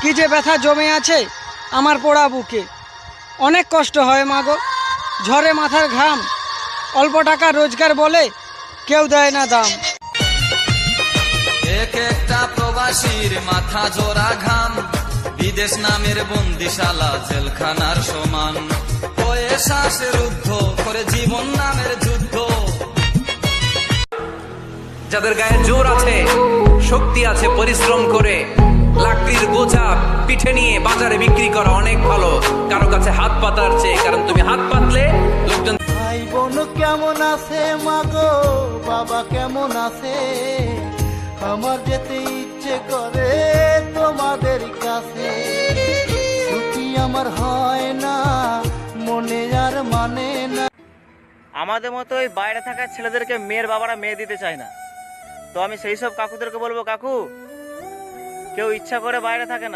কি যে ব্যথা জমে আছে আমার পোড়া বুকে। অনেক কষ্ট হয় মাগো, ঝরে মাথার ঘাম, অল্প টাকা রোজগার বলে কেউ দেয় না দাম। এক একটা প্রবাসীর মাথা জোড়া ঘাম, বিদেশ নামের বন্দিশালা জেলখানার সমান। পয়সাসে রুদ্ধ করে জীবন নামের যুদ্ধ। যাদের গায়ে জোর আছে, শক্তি আছে, পরিশ্রম করে লাকড়ির বোঝা পিঠে নিয়ে বাজারে বিক্রি করা অনেক ভালো কারো কাছে হাত পাতার চেয়ে। কারণ তুমি হাত পাতলে লোকজন। ভাই বোন কেমন আছে মাগো, বাবা কেমন আছে? আমার যেতে ইচ্ছে করে তোমাদের কাছে, ছুটি আমার হয় না, মনে আর মানে না। আমাদের মতো ওই বাইরে থাকা ছেলেদেরকে মেয়ের বাবারা মেয়ে দিতে চায় না। তো আমি সেই সব কাকুদেরকে বলবো, কাকু কেউ ইচ্ছা করে বাইরে থাকে না,